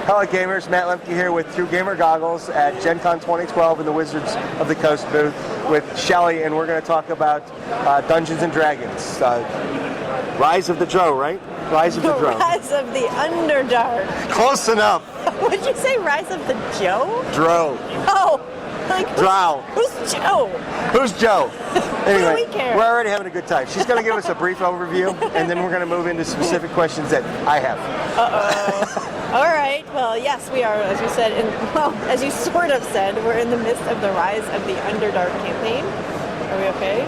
Hello gamers, Matt Lemke here with True Gamer Goggles at Gen Con 2012 in the Wizards of the Coast booth with Shelly, and we're going to talk about Dungeons and Dragons. Rise of the Drow, right? Rise of the Drow. Rise of the Underdark. Close enough. Would you say Rise of the Joe? Drow. Oh, like Drow. Who's Joe? Who's Joe? Anyway, What do we care? we're already having a good time. She's going to give us a brief overview, and then we're going to move into specific questions that I have. Uh-oh. All right. Well, yes, we are, as you said, as you sort of said, we're in the midst of the Rise of the Underdark campaign. Are we okay?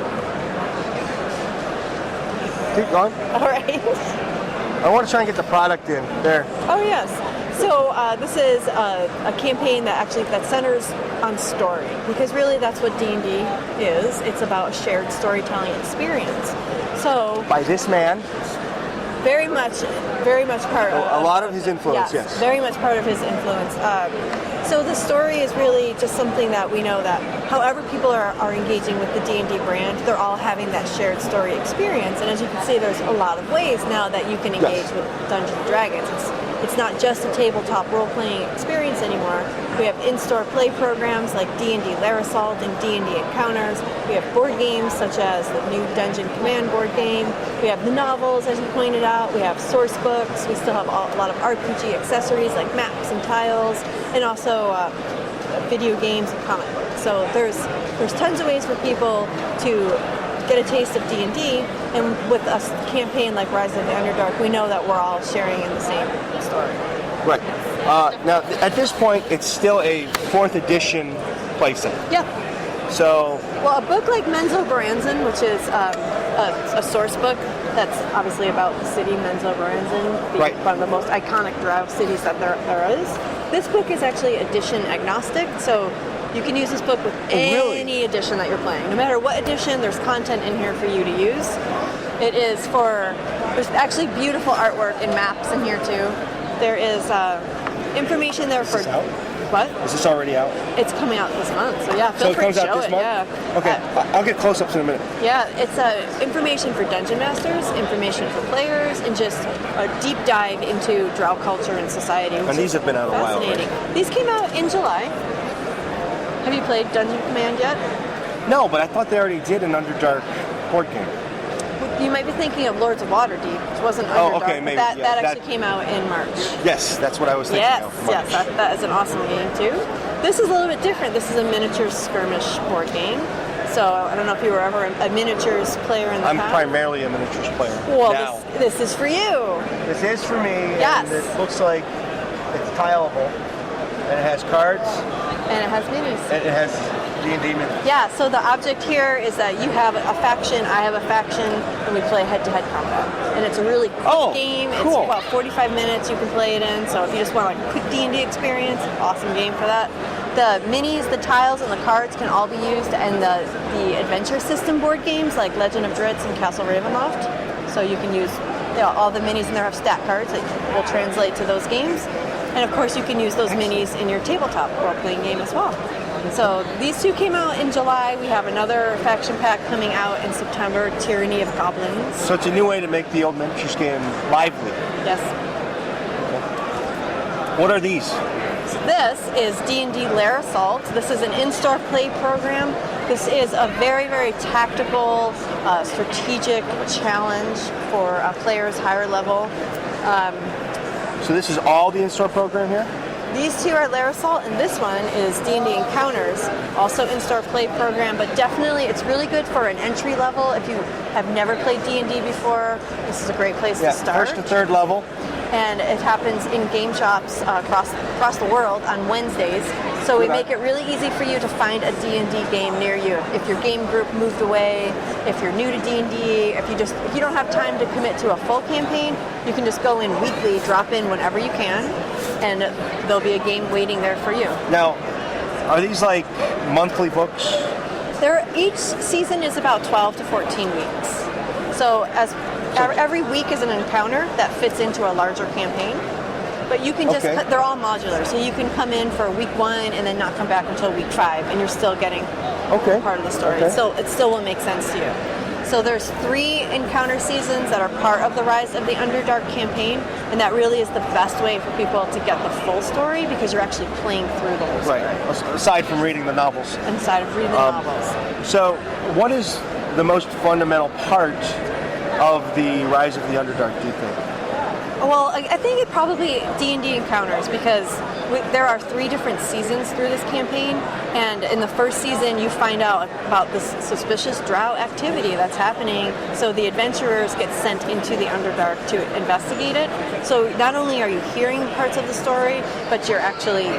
Keep going. All right. I want to try and get the product in. There. Oh, yes. So this is a campaign that centers on story, because really that's what D&D is. It's about a shared storytelling experience. So By this man. very much part of a lot of his influence. Yes. Very much part of his influence. So the story is really just something that we know that however people are engaging with the D&D brand, they're all having that shared story experience. And as you can see, there's a lot of ways now that you can engage with Dungeons and Dragons. It's not just a tabletop role-playing experience anymore. We have in-store play programs like D&D Lair Assault and D&D Encounters. We have board games such as the new Dungeon Command board game. We have the novels, as you pointed out. We have source books. We still have a lot of RPG accessories like maps and tiles, and also video games and comic books. So there's tons of ways for people to get a taste of D&D, and with a campaign like Rise of the Underdark, we know that we're all sharing in the same story. Right. Now, at this point, it's still a 4th edition playset. Yeah. So. Well, a book like Menzo Baranzan, which is a source book that's obviously about the city Menzo Baranzan, right. One of the most iconic Drow cities that there is. This book is actually edition agnostic, so you can use this book with any edition that you're playing. No matter what edition, there's content in here for you to use. There's actually beautiful artwork and maps in here too. There is information there for... Is this out? What? Is this already out? It's coming out this month, so yeah, feel free to show it. Yeah. Okay, I'll get close-ups in a minute. Yeah, it's information for dungeon masters, information for players, and just a deep dive into Drow culture and society. And these have been out a while, right? These came out in July. Have you played Dungeon Command yet? No, but I thought they already did an Underdark board game. You might be thinking of Lords of Waterdeep, which wasn't Underdark. Oh, okay, maybe. That actually came out in March. Yes, that's what I was thinking of. Yes, that is an awesome game too. This is a little bit different. This is a miniatures skirmish board game. So I don't know if you were ever a miniatures player in the past. I'm primarily a miniatures player. Well, now. this is for you. This is for me. Yes. And it looks like it's tileable. And it has cards. And it has minis. And it has D&D minis. Yeah, so the object here is that you have a faction, I have a faction, and we play head-to-head combat. And it's a really quick game. Cool. It's about 45 minutes you can play it in, so if you just want like a quick D&D experience, awesome game for that. The minis, the tiles, and the cards can all be used in the adventure system board games like Legend of Dritz and Castle Ravenloft. So you can use all the minis in there have stat cards that will translate to those games. And of course you can use those minis in your tabletop role-playing game as well. So these two came out in July. We have another faction pack coming out in September, Tyranny of Goblins. So it's a new way to make the old miniatures game lively. Yes. What are these? So this is D&D Lair Assault. This is an in-store play program. This is a very, very tactical, strategic challenge for players higher level. So this is all the in-store program here? These two are Lair Assault, and this one is D&D Encounters, also in-store play program, but definitely it's really good for an entry level. If you have never played D&D before, this is a great place to start. First to third level. And it happens in game shops across the world on Wednesdays. So we make it really easy for you to find a D&D game near you. If your game group moved away, if you're new to D&D, if you don't have time to commit to a full campaign, you can just go in weekly, drop in whenever you can, and there'll be a game waiting there for you. Now, are these like monthly books? Each season is about 12 to 14 weeks. So every week is an encounter that fits into a larger campaign. But you can just, they're all modular. So you can come in for week 1 and then not come back until week 5, and you're still getting part of the story. So it still will make sense to you. So there's 3 encounter seasons that are part of the Rise of the Underdark campaign, and that really is the best way for people to get the full story because you're actually playing through the whole story. Right. Aside from reading the novels. Inside of reading the novels. So, what is the most fundamental part of the Rise of the Underdark, do you think? Well, I think it probably D&D encounters because there are 3 different seasons through this campaign, and in the first season you find out about this suspicious drow activity that's happening, so the adventurers get sent into the Underdark to investigate it. So not only are you hearing parts of the story, but you're actually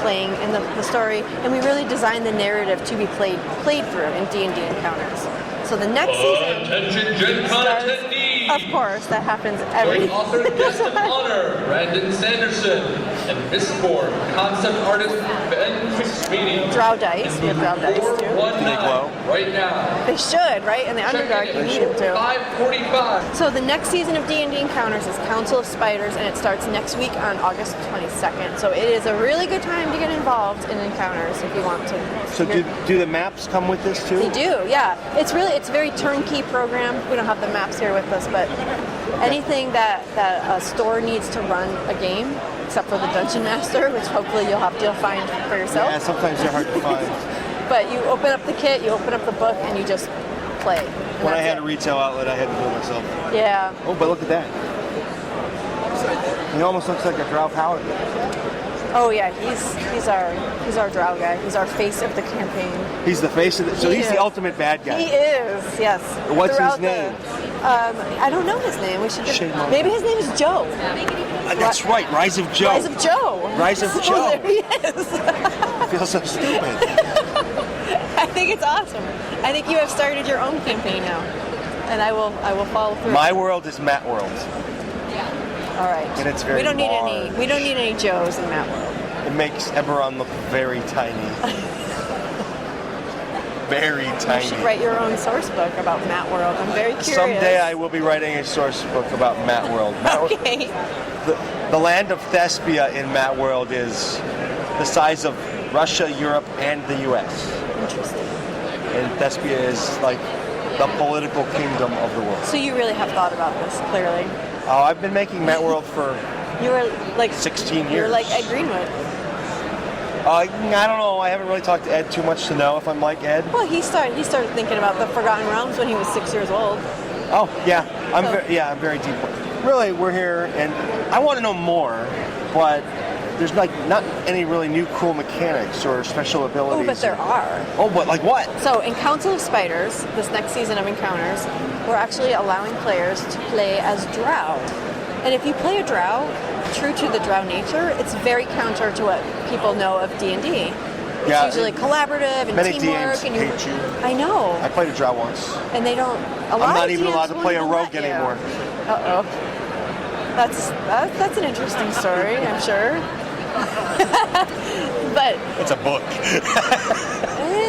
playing in the story, and we really designed the narrative to be played through in D&D encounters. So the next season, attention Gen Con attendees! of course, that happens every Author guest of honor, Brandon Sanderson, and Mistborn concept artist Ben Sweeney. Drow dice. We have drow dice too. 419 right now. They should, right? In the Underdark, you need them to. 5:45. So the next season of D&D Encounters is Council of Spiders, and it starts next week on August 22nd. So it is a really good time to get involved in Encounters if you want to. So do the maps come with this too? They do, yeah. It's a very turnkey program. We don't have the maps here with us, but anything that a store needs to run a game, except for the Dungeon Master, which hopefully you'll find for yourself. Yeah, sometimes they're hard to find. But you open up the kit, you open up the book, and you just play. And When I that's had it. a retail outlet, I had to do it myself. Yeah. Oh, but look at that. He almost looks like a drow paladin. Oh yeah, he's our drow guy. He's our face of the campaign. He's the face of the... So He he's is. the ultimate bad guy. He is, yes. What's Throughout his name? I don't know his name. We should Shame on maybe his name is Joe. That's right, Rise of Joe. Rise of Joe. Rise of Oh, Joe. there he is. I feel so stupid. I think it's awesome. I think you have started your own campaign now, and I will follow through. My world is Matt World. All right. And it's very we don't large. need any Joes in that world. It makes Eberron look very tiny. Very You tiny. should write your own source book about Matt World. I'm very curious. Someday I will be writing a source book about Matt World. Okay. The land of Thespia in Matt World is the size of Russia, Europe, and the U.S. Interesting. And Thespia is like the political kingdom of the world. So you really have thought about this, clearly. Oh, I've been making Matt World for You were like 16 years. You were like Ed Greenwood. I don't know. I haven't really talked to Ed too much to know if I'm like Ed. Well, he started thinking about the Forgotten Realms when he was 6 years old. Oh, yeah. I'm very deep. Really, we're here, and I want to know more, but there's like not any really new cool mechanics or special abilities. Oh, but there are. Oh, but like what? So in Council of Spiders, this next season of Encounters, we're actually allowing players to play as drow. And if you play a drow, true to the drow nature, it's very counter to what people know of D&D. Yeah, It's usually collaborative and many teamwork. DMs And hate you. I know. I played a drow once. And they don't. I'm not even allowed to play a rogue anymore. Uh-oh. That's an interesting story, I'm sure. But It's a book.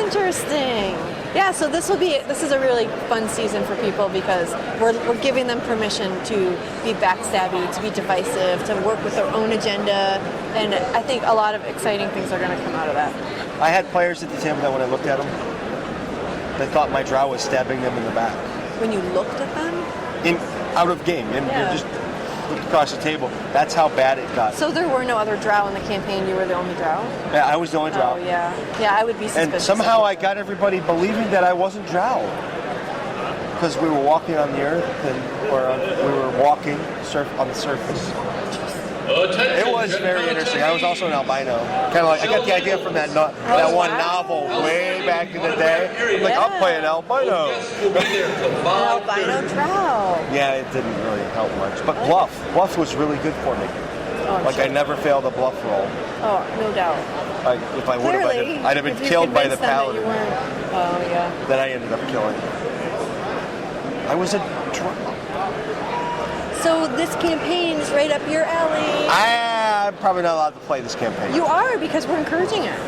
interesting. Yeah, so this is a really fun season for people because we're giving them permission to be backstabby, to be divisive, to work with their own agenda, and I think a lot of exciting things are going to come out of that. I had players at the table that when I looked at them, they thought my drow was stabbing them in the back. When you looked at them? Out of game, and Yeah. you just looked across the table. That's how bad it got. So there were no other drow in the campaign, you were the only drow? Yeah, I was the only drow. Oh, yeah. Yeah, I would be suspicious. And somehow of I it. got everybody believing that I wasn't drow. Because we were walking on the earth, we were walking on the surface. It was very interesting. I was also an albino. Kind of like, I got the idea from that one novel way back in the day. Like, I'll play an albino. An albino drow. Yeah, it didn't really help much. But bluff was really good for me. Oh, I'm Like, sure. I never failed a bluff roll. Oh, no doubt. If I would have, Clearly, I'd have been if you killed by the convinced them that paladin you weren't. Oh, yeah. that I ended up killing. I was a drow. So this campaign is right up your alley. I'm probably not allowed to play this campaign. You are, because we're encouraging it.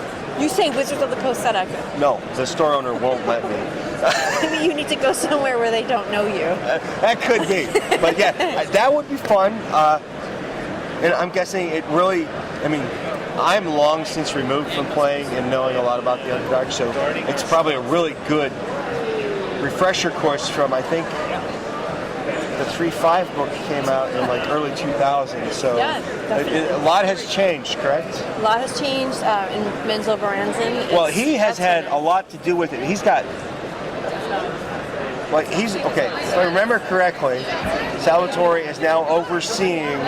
You say Wizards of the Coast said I could. No, the store owner won't let me. Maybe you need to go somewhere where they don't know you. That could be. But yeah, that would be fun. And I'm guessing it really, I'm long since removed from playing and knowing a lot about the Underdark, so it's probably a really good refresher course from, I think, the 3.5 book came out in like early 2000. So Yeah, a lot has changed, correct? A lot has changed in Menzo Baranzan. Well, he has had a lot to do with it. He's got, like, okay, if I remember correctly, Salvatore is now overseeing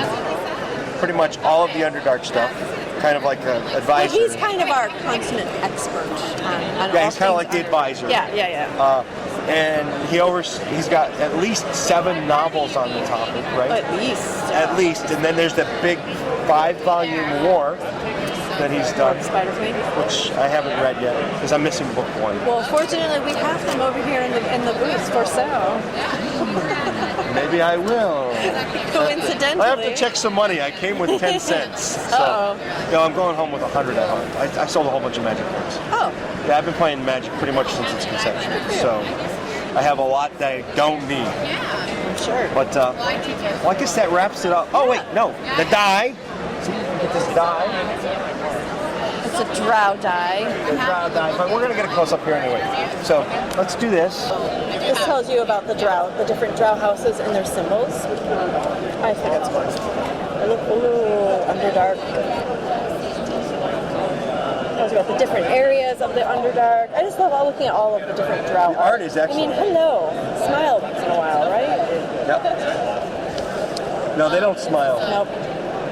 pretty much all of the Underdark stuff, kind of like an advisor. He's kind of our consummate expert on Yeah, all he's kind of things like the advisor. Yeah. And he's got at least 7 novels on the topic, right? At least. At least. And then there's the big 5-volume war that he's done, Spider Queen. which I haven't read yet because I'm missing book 1. Well, fortunately, we have them over here in the booth for sale. Maybe I will. Coincidentally. I have to check some money. I came with 10 cents. So, Uh-oh. I'm going home with 100 at home. I sold a whole bunch of Magic cards. Oh, Yeah, I've been playing Magic pretty much since its conception. So I have a lot that I don't need. I'm sure. But, well, I guess that wraps it up. Oh, wait, no. The die. See, you get this die. It's a drow die. The drow die. But we're going to get a close-up here anyway. So let's do this. This tells you about the different drow houses and their symbols. I think it's cool. Ooh, Underdark. Tells you about the different areas of the Underdark. I just love looking at all of the different drow The art is excellent. I mean, hello. Smile once in a while, right? Yep. No, they don't smile. Nope.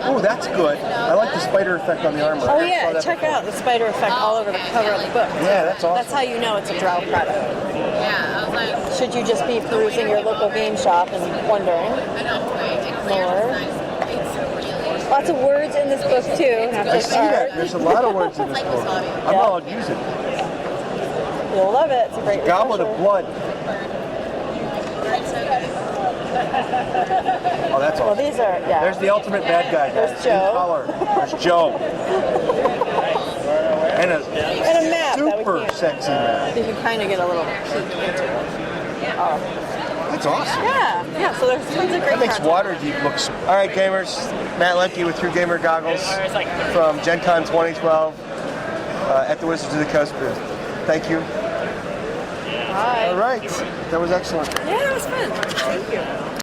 Oh, that's good. I like the spider effect on the armor. Oh I saw yeah, that check before. out the spider effect all over the cover of the book. Yeah, that's awesome. That's how you know it's a drow product. Should you just be perusing your local game shop and wondering more? Lots of words in this book too. Not I just see that. art. There's a lot of words in this book. I'm not allowed to use it. You'll love it. It's a great Goblet of refresher. Blood. Oh, that's Well, awesome. these are There's the ultimate bad guy. There's guys. Joe. In color. There's Joe. And and a map that we super can't. sexy map. You can kind of get a little peek into it. Oh. That's awesome. Yeah. So there's tons of great That makes content. Waterdeep look. All right, gamers. Matt Lemke with True Gamer Goggles from Gen Con 2012 at the Wizards of the Coast booth. Thank you. Bye. All right. That was excellent. Yeah, it was fun. Thank you.